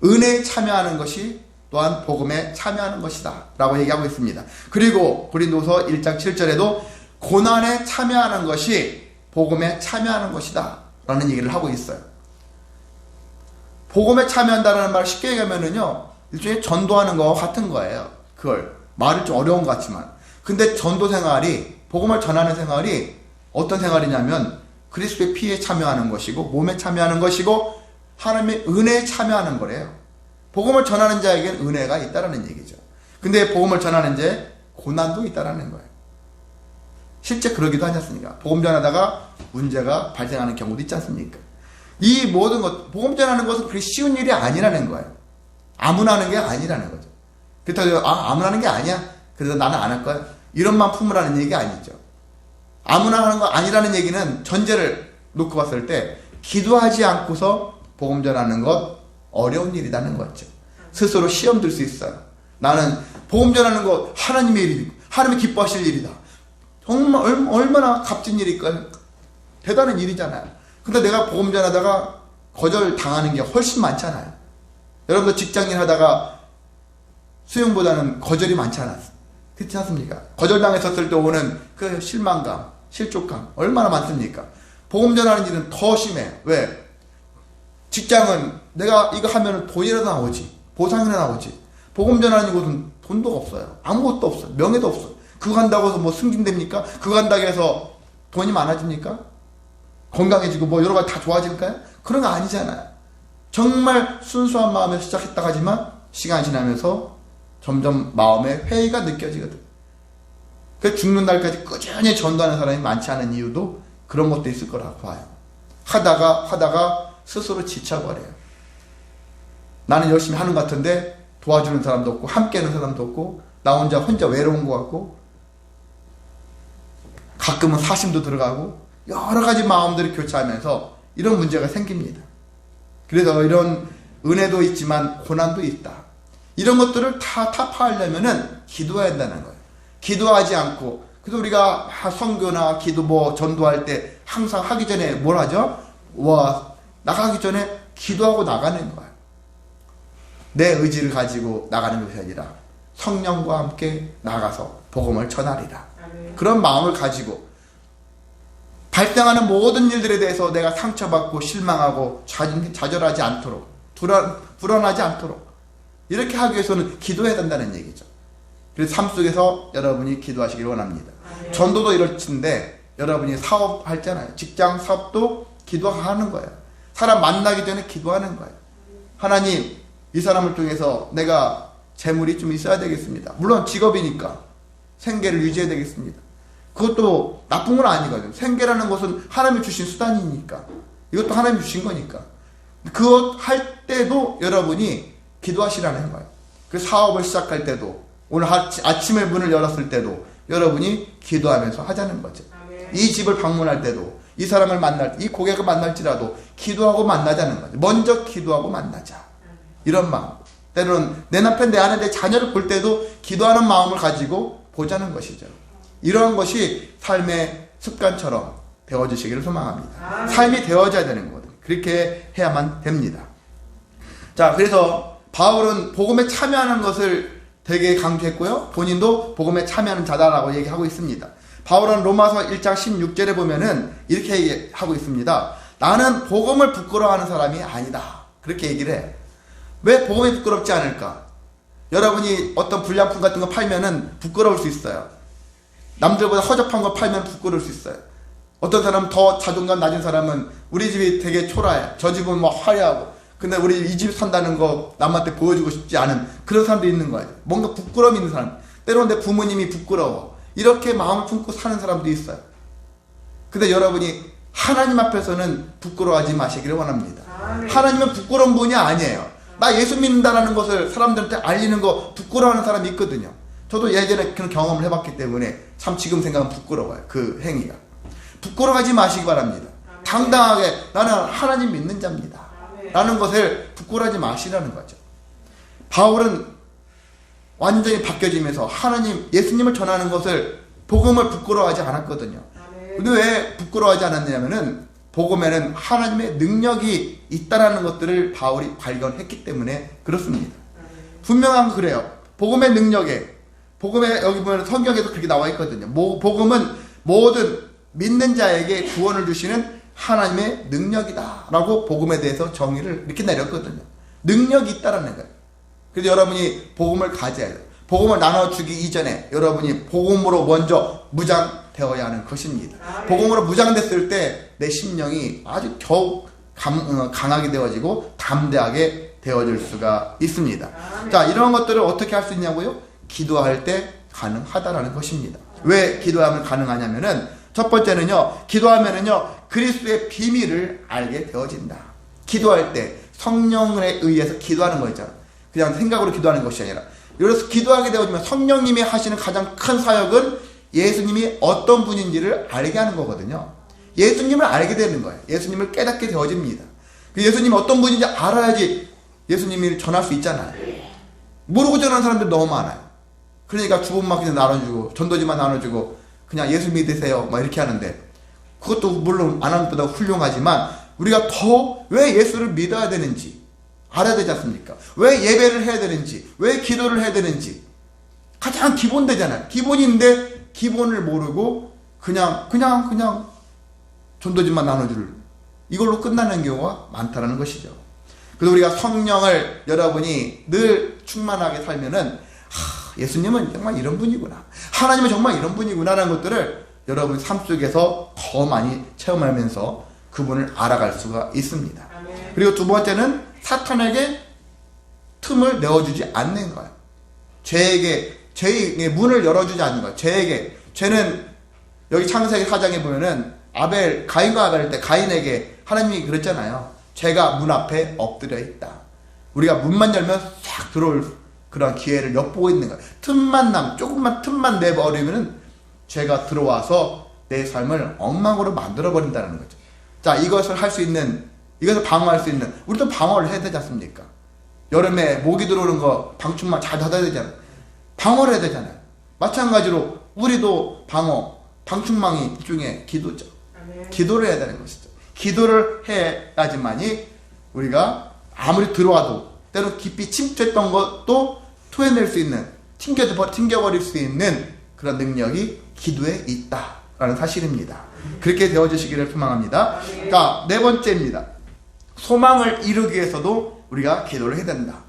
은혜에 참여하는 것이 또한 복음에 참여하는 것이다 라고 얘기하고 있습니다. 그리고 고린도서 1장 7절에도 고난에 참여하는 것이 복음에 참여하는 것이다 라는 얘기를 하고 있어요. 복음에 참여한다는 말 쉽게 얘기하면은요, 일종의 전도하는 거와 같은 거예요. 그걸 말이 좀 어려운 것 같지만, 근데 전도 생활이, 복음을 전하는 생활이 어떤 생활이냐면 그리스도의 피에 참여하는 것이고 몸에 참여하는 것이고 하나님의 은혜에 참여하는 거래요. 복음을 전하는 자에게는 은혜가 있다라는 얘기죠. 근데 복음을 전하는 자에 고난도 있다라는 거예요. 실제 그러기도 하지 않습니까? 복음 전하다가 문제가 발생하는 경우도 있지 않습니까? 이 모든 것, 복음 전하는 것은 그렇게 쉬운 일이 아니라는 거예요. 아무나 하는 게 아니라는 거죠. 그렇다고 아무나 하는 게 아니야, 그래서 나는 안 할 거야, 이런만 품으라는 얘기 아니죠. 아무나 하는 거 아니라는 얘기는 전제를 놓고 봤을 때 기도하지 않고서 복음 전하는 것 어려운 일이라는 거죠. 스스로 시험 들 수 있어요. 나는 복음 전하는 것 하나님의 일이고 하나님이 기뻐하실 일이다. 정말 얼마나 값진 일일까요? 대단한 일이잖아요. 근데 내가 복음 전하다가 거절 당하는 게 훨씬 많잖아요. 여러분도 직장인 하다가 수용보다는 거절이 많지 않았어요. 그렇지 않습니까? 거절당했었을 때 오는 그 실망감, 실족감 얼마나 많습니까? 복음 전하는 일은 더 심해. 왜? 직장은 내가 이거 하면 돈이라도 나오지, 보상이라도 나오지. 복음 전하는 곳은 돈도 없어요. 아무것도 없어요. 명예도 없어요. 그거 한다고 해서 뭐 승진됩니까? 그거 한다고 해서 돈이 많아집니까? 건강해지고 뭐 여러 가지 다 좋아질까요? 그런 거 아니잖아요. 정말 순수한 마음에 시작했다 하지만 시간이 지나면서 점점 마음에 회의가 느껴지거든. 그 죽는 날까지 꾸준히 전도하는 사람이 많지 않은 이유도 그런 것도 있을 거라고 봐요. 하다가 스스로 지쳐버려요. 나는 열심히 하는 것 같은데 도와주는 사람도 없고 함께하는 사람도 없고 나 혼자 외로운 것 같고 가끔은 사심도 들어가고 여러 가지 마음들이 교차하면서 이런 문제가 생깁니다. 그래서 이런 은혜도 있지만 고난도 있다. 이런 것들을 다 타파하려면은 기도해야 한다는 거예요. 기도하지 않고, 그래서 우리가 선교나 기도 뭐 전도할 때 항상 하기 전에 뭘 하죠? 나가기 전에 기도하고 나가는 거예요. 내 의지를 가지고 나가는 것이 아니라 성령과 함께 나가서 복음을 전하리라. 그런 마음을 가지고 발생하는 모든 일들에 대해서 내가 상처받고 실망하고 좌절하지 않도록, 불안하지 않도록 이렇게 하기 위해서는 기도해야 된다는 얘기죠. 그래서 삶 속에서 여러분이 기도하시길 원합니다. 전도도 이렇는데 여러분이 사업하잖아요. 직장 사업도 기도하는 거예요. 사람 만나기 전에 기도하는 거예요. 하나님, 이 사람을 통해서 내가 재물이 좀 있어야 되겠습니다. 물론 직업이니까 생계를 유지해야 되겠습니다. 그것도 나쁜 건 아니거든요. 생계라는 것은 하나님이 주신 수단이니까. 이것도 하나님이 주신 거니까. 그것 할 때도 여러분이 기도하시라는 거예요. 그 사업을 시작할 때도, 오늘 아침에 문을 열었을 때도 여러분이 기도하면서 하자는 거죠. 아멘. 이 집을 방문할 때도, 이 사람을 이 고객을 만날지라도 기도하고 만나자는 거죠. 먼저 기도하고 만나자. 이런 마음. 때로는 내 남편, 내 아내, 내 자녀를 볼 때도 기도하는 마음을 가지고 보자는 것이죠. 이런 것이 삶의 습관처럼 되어주시기를 소망합니다. 삶이 되어져야 되는 거거든요. 그렇게 해야만 됩니다. 자, 그래서 바울은 복음에 참여하는 것을 되게 강조했고요. 본인도 복음에 참여하는 자다라고 얘기하고 있습니다. 바울은 로마서 1장 16절에 보면은 이렇게 얘기하고 있습니다. 나는 복음을 부끄러워하는 사람이 아니다. 그렇게 얘기를 해요. 왜 복음이 부끄럽지 않을까? 여러분이 어떤 불량품 같은 거 팔면은 부끄러울 수 있어요. 남들보다 허접한 거 팔면 부끄러울 수 있어요. 어떤 사람은 더 자존감 낮은 사람은 우리 집이 되게 초라해. 저 집은 뭐 화려하고. 근데 우리 이 집 산다는 거 남한테 보여주고 싶지 않은 그런 사람도 있는 거예요. 뭔가 부끄러움 있는 사람. 때로는 내 부모님이 부끄러워. 이렇게 마음을 품고 사는 사람도 있어요. 근데 여러분이 하나님 앞에서는 부끄러워하지 마시기를 원합니다. 하나님은 부끄러운 분이 아니에요. 나 예수 믿는다라는 것을 사람들한테 알리는 거 부끄러워하는 사람이 있거든요. 저도 예전에 그런 경험을 해봤기 때문에 참 지금 생각은 부끄러워요. 그 행위가. 부끄러워하지 마시기 바랍니다. 당당하게 나는 하나님 믿는 자입니다. 라는 것을 부끄러워하지 마시라는 거죠. 바울은 완전히 바뀌어지면서 예수님을 전하는 것을, 복음을 부끄러워하지 않았거든요. 근데 왜 부끄러워하지 않았냐면은 복음에는 하나님의 능력이 있다라는 것들을 바울이 발견했기 때문에 그렇습니다. 분명한 그래요. 복음의 능력에, 복음에 여기 보면 성경에도 그렇게 나와 있거든요. 복음은 모든 믿는 자에게 구원을 주시는 하나님의 능력이다 라고 복음에 대해서 정의를 이렇게 내렸거든요. 능력이 있다라는 거예요. 그래서 여러분이 복음을 가져야 돼요. 복음을 나눠주기 이전에 여러분이 복음으로 먼저 무장되어야 하는 것입니다. 복음으로 무장됐을 때 내 심령이 아주 겨우 강하게 되어지고 담대하게 되어질 수가 있습니다. 자, 이런 것들을 어떻게 할 수 있냐고요? 기도할 때 가능하다라는 것입니다. 왜 기도하면 가능하냐면은 첫 번째는요, 기도하면은요, 그리스도의 비밀을 알게 되어진다. 기도할 때 성령에 의해서 기도하는 거 있잖아. 그냥 생각으로 기도하는 것이 아니라. 그래서 기도하게 되어지면 성령님이 하시는 가장 큰 사역은 예수님이 어떤 분인지를 알게 하는 거거든요. 예수님을 알게 되는 거예요. 예수님을 깨닫게 되어집니다. 예수님이 어떤 분인지 알아야지 예수님을 전할 수 있잖아요. 모르고 전하는 사람들 너무 많아요. 그러니까 주본만 그냥 나눠주고, 전도지만 나눠주고, 그냥 예수 믿으세요 막 이렇게 하는데, 그것도 물론 안 하는 것보다 훌륭하지만 우리가 더 왜 예수를 믿어야 되는지 알아야 되지 않습니까? 왜 예배를 해야 되는지, 왜 기도를 해야 되는지 가장 기본되잖아요. 기본인데 기본을 모르고 그냥 전도지만 나눠줄, 이걸로 끝나는 경우가 많다는 것이죠. 그래서 우리가 성령을 여러분이 늘 충만하게 살면은 예수님은 정말 이런 분이구나, 하나님은 정말 이런 분이구나 라는 것들을 여러분 삶 속에서 더 많이 체험하면서 그분을 알아갈 수가 있습니다. 아멘. 그리고 두 번째는 사탄에게 틈을 내어주지 않는 거예요. 죄의 문을 열어주지 않는 거예요. 죄는 여기 창세기 4장에 보면은 가인과 아벨 할 때 가인에게 하나님이 그랬잖아요. 죄가 문 앞에 엎드려 있다. 우리가 문만 열면 싹 들어올 그런 기회를 엿보고 있는 거예요. 조금만 틈만 내버리면은 죄가 들어와서 내 삶을 엉망으로 만들어버린다는 거죠. 자, 이것을 방어할 수 있는, 우리도 방어를 해야 되지 않습니까? 여름에 모기 들어오는 거 방충망 잘 닫아야 되잖아요. 방어를 해야 되잖아요. 마찬가지로 우리도 방충망이 중에 기도죠. 기도를 해야 되는 것이죠. 기도를 해야지만이 우리가 아무리 들어와도 때로 깊이 침투했던 것도 토해낼 수 있는, 튕겨버릴 수 있는 그런 능력이 기도에 있다라는 사실입니다. 그렇게 되어주시기를 소망합니다. 자, 네 번째입니다. 소망을 이루기 위해서도 우리가 기도를 해야 된다.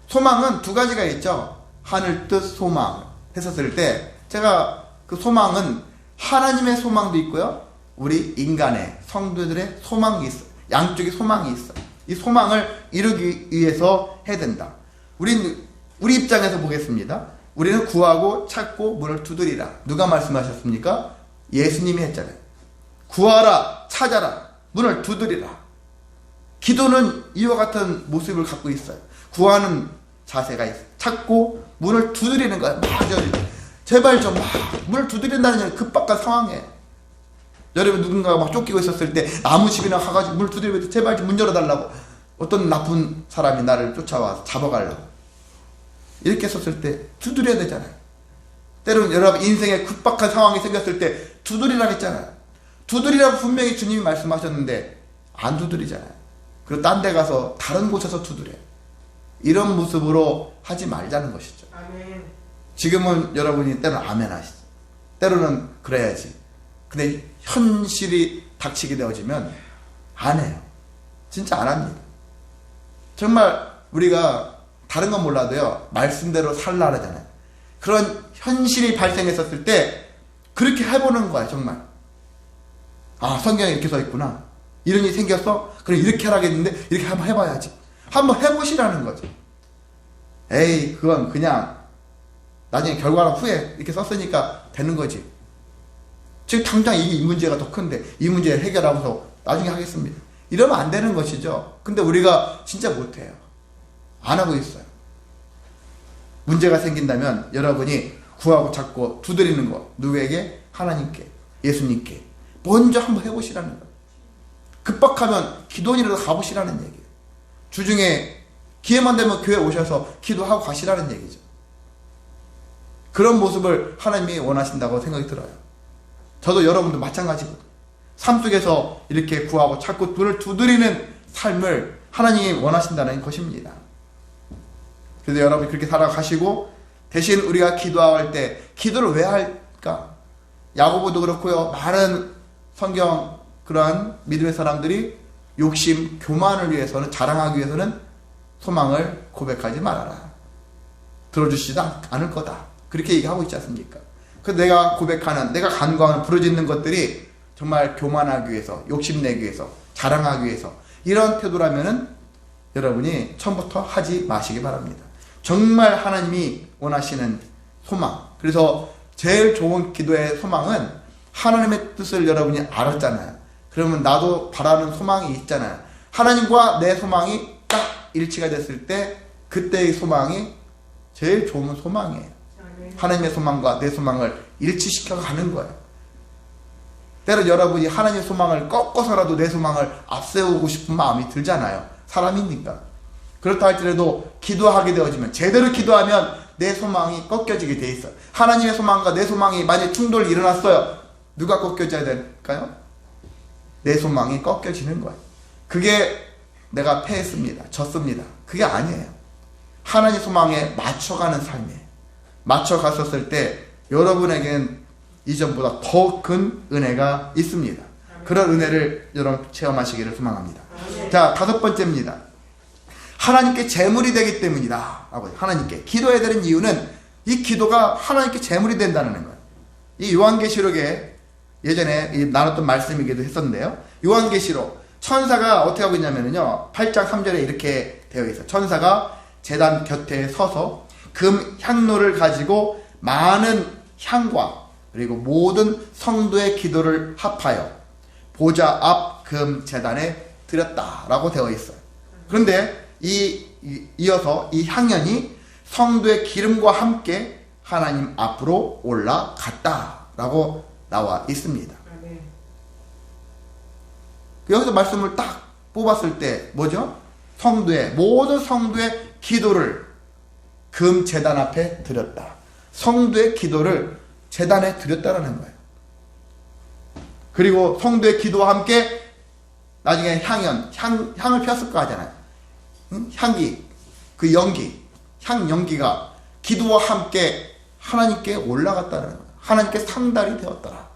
소망은 두 가지가 있죠. 하늘 뜻 소망 했었을 때, 제가 그 소망은 하나님의 소망도 있고요, 우리 인간의 성도들의 소망이 있어. 양쪽의 소망이 있어. 이 소망을 이루기 위해서 해야 된다. 우리 입장에서 보겠습니다. 우리는 구하고 찾고 문을 두드리라. 누가 말씀하셨습니까? 예수님이 했잖아요. 구하라, 찾아라, 문을 두드리라. 기도는 이와 같은 모습을 갖고 있어요. 구하는 자세가 있어요. 찾고 문을 두드리는 거예요. 제발 좀 문을 두드린다는 급박한 상황에 여러분 누군가가 막 쫓기고 있었을 때 나무집이나 가가지고 문을 두드리면서 제발 좀 문 열어달라고 어떤 나쁜 사람이 나를 쫓아와서 잡아가려고 이렇게 했었을 때 두드려야 되잖아요. 때로는 여러분 인생에 급박한 상황이 생겼을 때 두드리라고 했잖아요. 두드리라고 분명히 주님이 말씀하셨는데 안 두드리잖아요. 그리고 딴 데 가서 다른 곳에서 두드려요. 이런 모습으로 하지 말자는 것이죠. 아멘. 지금은 여러분이 때로는 아멘 하시죠. 때로는 그래야지. 근데 현실이 닥치게 되어지면 안 해요. 진짜 안 합니다. 정말 우리가 다른 건 몰라도요. 말씀대로 살라 그러잖아요. 그런 현실이 발생했었을 때 그렇게 해보는 거야 정말. 아 성경에 이렇게 써 있구나. 이런 일이 생겼어? 그럼 이렇게 하라겠는데 이렇게 한번 해봐야지. 한번 해보시라는 거죠. 에이 그건 그냥 나중에 결과는 후에 이렇게 썼으니까 되는 거지. 지금 당장 이 문제가 더 큰데 이 문제 해결하고서 나중에 하겠습니다. 이러면 안 되는 것이죠. 근데 우리가 진짜 못해요. 안 하고 있어요. 문제가 생긴다면 여러분이 구하고 찾고 두드리는 거 누구에게? 하나님께, 예수님께 먼저 한번 해보시라는 거예요. 급박하면 기도원이라도 가보시라는 얘기예요. 주중에 기회만 되면 교회 오셔서 기도하고 가시라는 얘기죠. 그런 모습을 하나님이 원하신다고 생각이 들어요. 저도 여러분도 마찬가지거든요. 삶 속에서 이렇게 구하고 찾고 문을 두드리는 삶을 하나님이 원하신다는 것입니다. 그래서 여러분이 그렇게 살아가시고 대신 우리가 기도할 때 기도를 왜 할까? 야고보도 그렇고요. 많은 성경 그러한 믿음의 사람들이 욕심, 교만을 위해서는 자랑하기 위해서는 소망을 고백하지 말아라. 들어주시지 않을 거다. 그렇게 얘기하고 있지 않습니까? 그 내가 고백하는, 내가 간구하는, 부르짖는 것들이 정말 교만하기 위해서, 욕심내기 위해서, 자랑하기 위해서 이런 태도라면은 여러분이 처음부터 하지 마시기 바랍니다. 정말 하나님이 원하시는 소망. 그래서 제일 좋은 기도의 소망은 하나님의 뜻을 여러분이 알았잖아요. 그러면 나도 바라는 소망이 있잖아요. 하나님과 내 소망이 딱 일치가 됐을 때 그때의 소망이 제일 좋은 소망이에요. 하나님의 소망과 내 소망을 일치시켜 가는 거예요. 때로 여러분이 하나님의 소망을 꺾어서라도 내 소망을 앞세우고 싶은 마음이 들잖아요. 사람이니까. 그렇다 할지라도 기도하게 되어지면 제대로 기도하면 내 소망이 꺾여지게 돼 있어요. 하나님의 소망과 내 소망이 만약에 충돌이 일어났어요. 누가 꺾여져야 될까요? 내 소망이 꺾여지는 거예요. 그게 내가 패했습니다. 졌습니다. 그게 아니에요. 하나님 소망에 맞춰가는 삶이에요. 맞춰갔었을 때 여러분에겐 이전보다 더 큰 은혜가 있습니다. 그런 은혜를 여러분 체험하시기를 소망합니다. 자, 5번째입니다. 하나님께 제물이 되기 때문이다. 하나님께 기도해야 되는 이유는 이 기도가 하나님께 제물이 된다는 거예요. 이 요한계시록에 예전에 나눴던 말씀이기도 했었는데요. 요한계시록 천사가 어떻게 하고 있냐면요. 8장 3절에 이렇게 되어 있어요. 천사가 제단 곁에 서서 금 향로를 가지고 많은 향과 그리고 모든 성도의 기도를 합하여 보좌 앞 금 제단에 드렸다라고 되어 있어요. 그런데 이어서 이 향연이 성도의 기름과 함께 하나님 앞으로 올라갔다라고 나와 있습니다. 여기서 말씀을 딱 뽑았을 때 뭐죠? 모든 성도의 기도를 금 제단 앞에 드렸다. 성도의 기도를 제단에 드렸다라는 거예요. 그리고 성도의 기도와 함께 나중에 향을 피웠을 거 하잖아요. 향기, 그 연기, 향연기가 기도와 함께 하나님께 올라갔다는 거예요. 하나님께 상달이 되었더라.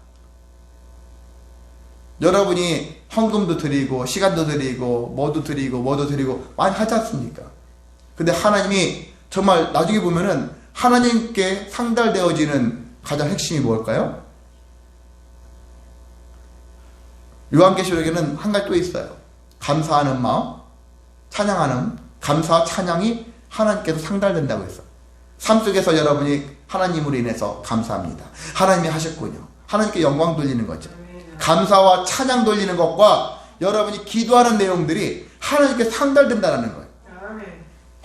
여러분이 헌금도 드리고 시간도 드리고 뭐도 드리고 많이 하지 않습니까? 근데 하나님이 정말 나중에 보면은 하나님께 상달되어지는 가장 핵심이 뭘까요? 요한계시록에는 한 가지 또 있어요. 감사하는 마음, 찬양하는 감사와 찬양이 하나님께서 상달된다고 했어요. 삶 속에서 여러분이 하나님으로 인해서 감사합니다. 하나님이 하셨군요. 하나님께 영광 돌리는 거죠. 감사와 찬양 돌리는 것과 여러분이 기도하는 내용들이 하나님께 상달된다는 거예요.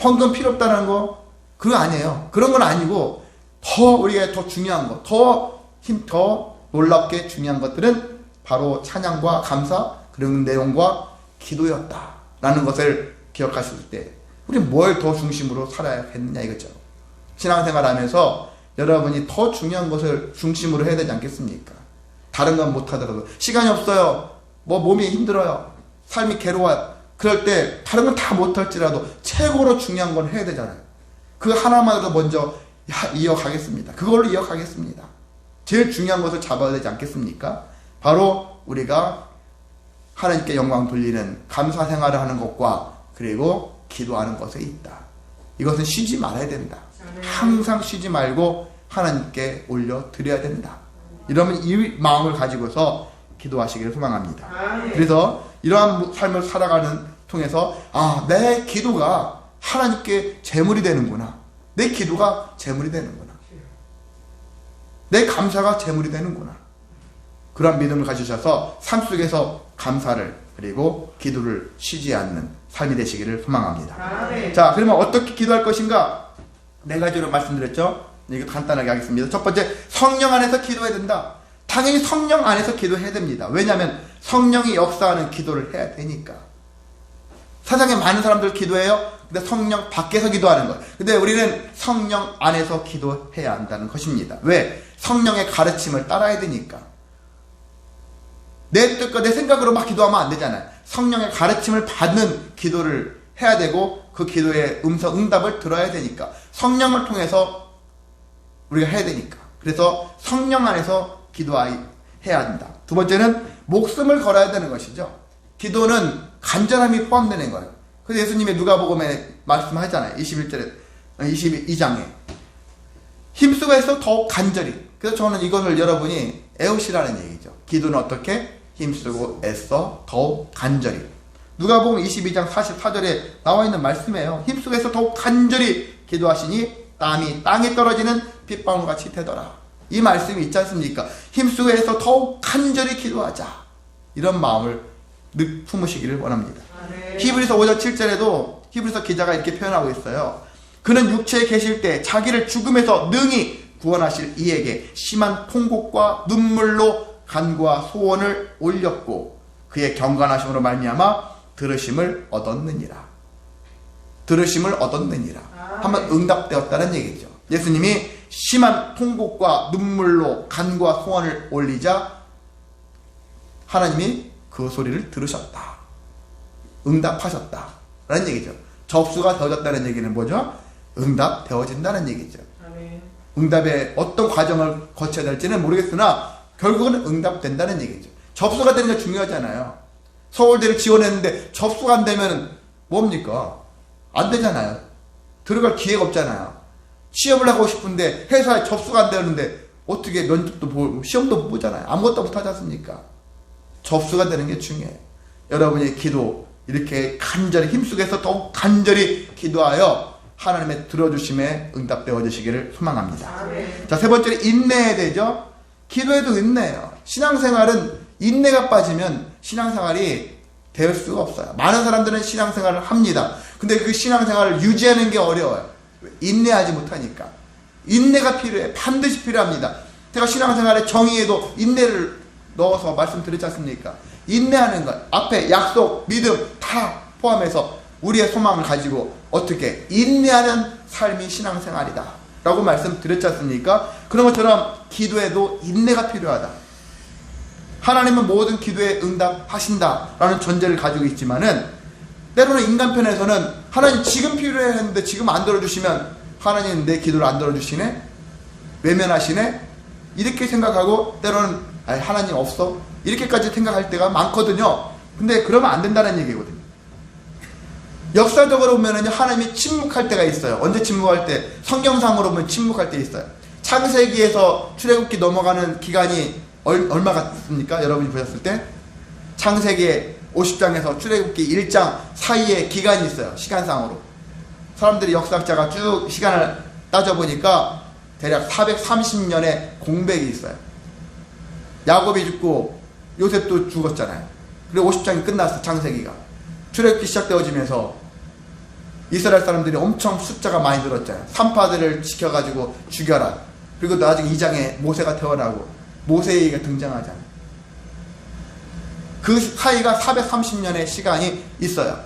헌금 필요 없다는 거 그거 아니에요. 그런 건 아니고 더 우리가 더 중요한 것, 더 놀랍게 중요한 것들은 바로 찬양과 감사 그런 내용과 기도였다라는 것을 기억하실 때 우리 뭘 더 중심으로 살아야겠느냐 이거죠. 신앙생활 하면서 여러분이 더 중요한 것을 중심으로 해야 되지 않겠습니까? 다른 건 못하더라도 시간이 없어요. 뭐 몸이 힘들어요. 삶이 괴로워요. 그럴 때 다른 건 다 못할지라도 최고로 중요한 건 해야 되잖아요. 그 하나만으로 먼저 이어가겠습니다. 그걸로 이어가겠습니다. 제일 중요한 것을 잡아야 되지 않겠습니까? 바로 우리가 하나님께 영광 돌리는 감사 생활을 하는 것과 그리고 기도하는 것에 있다. 이것은 쉬지 말아야 된다. 항상 쉬지 말고 하나님께 올려드려야 된다. 이러면 이 마음을 가지고서 기도하시기를 소망합니다. 그래서 이러한 삶을 살아가는 통해서 내 기도가 하나님께 제물이 되는구나. 내 기도가 제물이 되는구나. 내 감사가 제물이 되는구나. 그런 믿음을 가지셔서 삶 속에서 감사를 그리고 기도를 쉬지 않는 삶이 되시기를 소망합니다. 자, 그러면 어떻게 기도할 것인가? 4가지로 말씀드렸죠. 이거 간단하게 하겠습니다. 첫 번째, 성령 안에서 기도해야 된다. 당연히 성령 안에서 기도해야 됩니다. 왜냐하면 성령이 역사하는 기도를 해야 되니까. 세상에 많은 사람들 기도해요. 근데 성령 밖에서 기도하는 거예요. 근데 우리는 성령 안에서 기도해야 한다는 것입니다. 왜? 성령의 가르침을 따라야 되니까. 내 뜻과 내 생각으로 막 기도하면 안 되잖아요. 성령의 가르침을 받는 기도를 해야 되고 그 기도의 응답을 들어야 되니까. 성령을 통해서 우리가 해야 되니까. 그래서 성령 안에서 기도해야 한다. 두 번째는 목숨을 걸어야 되는 것이죠. 기도는 간절함이 포함되는 거예요. 그래서 예수님이 누가복음에 말씀하잖아요. 22장에 힘쓰고 해서 더욱 간절히. 그래서 저는 이것을 여러분이 애우시라는 얘기죠. 기도는 어떻게? 힘쓰고 애써 더욱 간절히. 누가복음 22장 44절에 나와 있는 말씀이에요. 힘쓰고 해서 더욱 간절히 기도하시니 땀이 땅에 떨어지는 빗방울같이 되더라. 이 말씀이 있지 않습니까? 힘쓰고 해서 더욱 간절히 기도하자. 이런 마음을 늘 품으시기를 원합니다. 히브리서 5장 7절에도 히브리서 기자가 이렇게 표현하고 있어요. 그는 육체에 계실 때 자기를 죽음에서 능히 구원하실 이에게 심한 통곡과 눈물로 간구와 소원을 올렸고 그의 경건하심으로 말미암아 들으심을 얻었느니라. 들으심을 얻었느니라. 한번 응답되었다는 얘기죠. 예수님이 심한 통곡과 눈물로 간구와 소원을 올리자 하나님이 그 소리를 들으셨다. 응답하셨다. 라는 얘기죠. 접수가 되어졌다는 얘기는 뭐죠? 응답되어진다는 얘기죠. 응답의 어떤 과정을 거쳐야 될지는 모르겠으나 결국은 응답된다는 얘기죠. 접수가 되는 게 중요하잖아요. 서울대를 지원했는데 접수가 안 되면 뭡니까? 안 되잖아요. 들어갈 기회가 없잖아요. 시험을 하고 싶은데 회사에 접수가 안 되는데 어떻게 면접도 보고 시험도 못 보잖아요. 아무것도 못 하지 않습니까? 접수가 되는 게 중요해요. 여러분의 기도 이렇게 간절히 힘쓰고 해서 더욱 간절히 기도하여 하나님의 들어주심에 응답되어지시기를 소망합니다. 자, 세 번째로 인내해야 되죠. 기도에도 인내해요. 신앙생활은 인내가 빠지면 신앙생활이 될 수가 없어요. 많은 사람들은 신앙생활을 합니다. 근데 그 신앙생활을 유지하는 게 어려워요. 인내하지 못하니까. 인내가 필요해. 반드시 필요합니다. 제가 신앙생활의 정의에도 인내를 넣어서 말씀드렸지 않습니까? 인내하는 것, 앞에 약속, 믿음 다 포함해서 우리의 소망을 가지고 어떻게 인내하는 삶이 신앙생활이다 라고 말씀드렸지 않습니까? 그런 것처럼 기도에도 인내가 필요하다. 하나님은 모든 기도에 응답하신다 라는 전제를 가지고 있지만은 때로는 인간편에서는 하나님 지금 필요해 했는데 지금 안 들어주시면 하나님 내 기도를 안 들어주시네? 외면하시네? 이렇게 생각하고 때로는 하나님 없어? 이렇게까지 생각할 때가 많거든요. 근데 그러면 안 된다는 얘기거든요. 역사적으로 보면 하나님이 침묵할 때가 있어요. 언제 침묵할 때? 성경상으로 보면 침묵할 때 있어요. 창세기에서 출애굽기 넘어가는 기간이 얼마 같습니까? 여러분이 보셨을 때? 창세기 50장에서 출애굽기 1장 사이에 기간이 있어요. 시간상으로. 사람들이 역사학자가 쭉 시간을 따져보니까 대략 430년의 공백이 있어요. 야곱이 죽고 요셉도 죽었잖아요. 그리고 50장이 끝났어. 창세기가 출애굽기 시작되어지면서 이스라엘 사람들이 엄청 숫자가 많이 늘었잖아요. 산파들을 지켜가지고 죽여라. 그리고 나중에 2장에 모세가 태어나고 모세가 등장하잖아요. 그 사이가 430년의 시간이 있어요.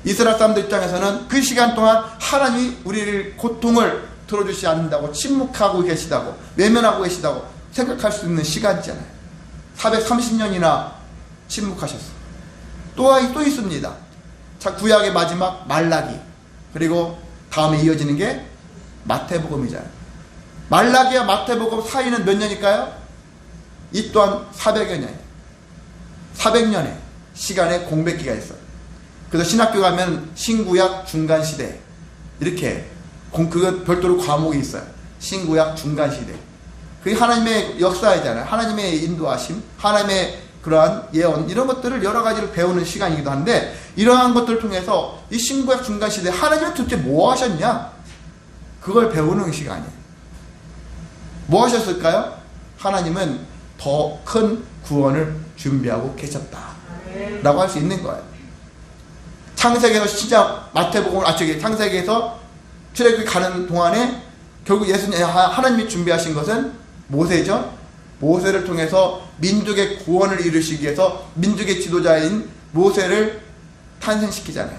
이스라엘 사람들 입장에서는 그 시간 동안 하나님이 우리를 고통을 들어주지 않는다고 침묵하고 계시다고 외면하고 계시다고 생각할 수 있는 시간이잖아요. 430년이나 침묵하셨어요. 또 있습니다. 자, 구약의 마지막 말라기, 그리고 다음에 이어지는 게 마태복음이잖아요. 말라기와 마태복음 사이는 몇 년일까요? 이 또한 400여 년, 400년의 시간의 공백기가 있어요. 그래서 신학교 가면 신구약 중간시대 이렇게 그거 별도로 과목이 있어요. 신구약 중간시대. 그게 하나님의 역사이잖아요. 하나님의 인도하심, 하나님의 그러한 예언, 이런 것들을 여러 가지를 배우는 시간이기도 한데, 이러한 것들을 통해서 이 신구약 중간시대 하나님은 도대체 뭐 하셨냐, 그걸 배우는 시간이에요. 뭐 하셨을까요? 하나님은 더 큰 구원을 준비하고 계셨다 라고 할 수 있는 거예요. 창세기에서 시작, 창세기에서 출애굽이 가는 동안에 결국 예수님, 하나님이 준비하신 것은 모세죠. 모세를 통해서 민족의 구원을 이루시기 위해서 민족의 지도자인 모세를 탄생시키잖아요.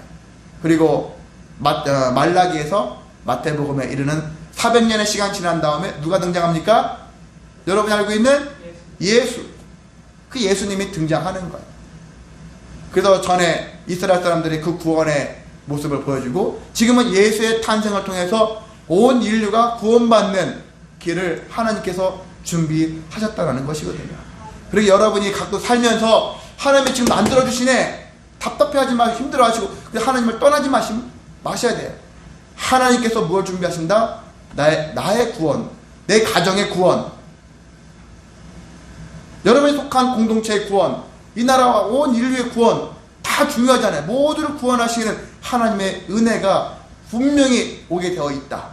그리고 말라기에서 마태복음에 이르는 400년의 시간 지난 다음에 누가 등장합니까? 여러분이 알고 있는 예수. 그 예수님이 등장하는 거예요. 그래서 전에 이스라엘 사람들이 그 구원의 모습을 보여주고, 지금은 예수의 탄생을 통해서 온 인류가 구원받는 길을 하나님께서 준비하셨다는 것이거든요. 그리고 여러분이 갖고 살면서 하나님이 지금 안 들어주시네, 답답해하지 마시고 힘들어하시고 하나님을 떠나지 마셔야 돼요. 하나님께서 무엇을 준비하신다? 나의 구원, 내 가정의 구원, 여러분이 속한 공동체의 구원, 이 나라와 온 인류의 구원 다 중요하잖아요. 모두를 구원하시는 하나님의 은혜가 분명히 오게 되어 있다,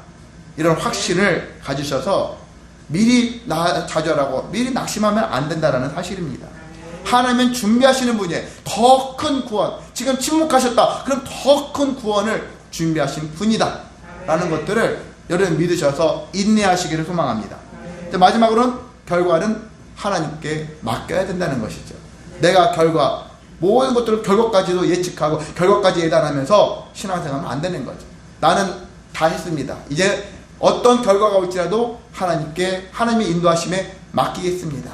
이런 확신을 가지셔서 미리 좌절하고 미리 낙심하면 안 된다는 사실입니다. 하나님은 준비하시는 분이에요. 더 큰 구원, 지금 침묵하셨다, 그럼 더 큰 구원을 준비하신 분이다 라는 것들을 여러분 믿으셔서 인내하시기를 소망합니다. 마지막으로는 결과는 하나님께 맡겨야 된다는 것이죠. 내가 모든 것들을 결과까지도 예측하고 결과까지 예단하면서 신앙생활하면 안 되는 거죠. 나는 다 했습니다, 이제 어떤 결과가 올지라도 하나님의 인도하심에 맡기겠습니다.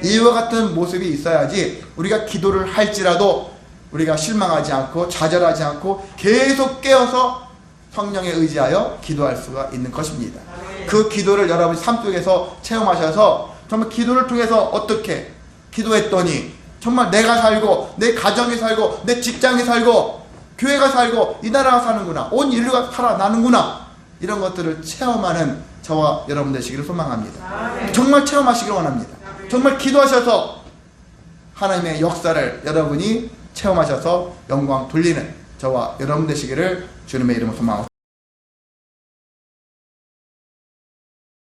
이와 같은 모습이 있어야지 우리가 기도를 할지라도 우리가 실망하지 않고 좌절하지 않고 계속 깨어서 성령에 의지하여 기도할 수가 있는 것입니다. 그 기도를 여러분이 삶 속에서 체험하셔서 정말 기도를 통해서 어떻게 기도했더니 정말 내가 살고 내 가정이 살고 내 직장이 살고 교회가 살고 이 나라가 사는구나, 온 인류가 살아나는구나, 이런 것들을 체험하는 저와 여러분 되시기를 소망합니다. 정말 체험하시기를 원합니다. 정말 기도하셔서 하나님의 역사를 여러분이 체험하셔서 영광 돌리는 저와 여러분 되시기를 주님의 이름으로 소망합니다.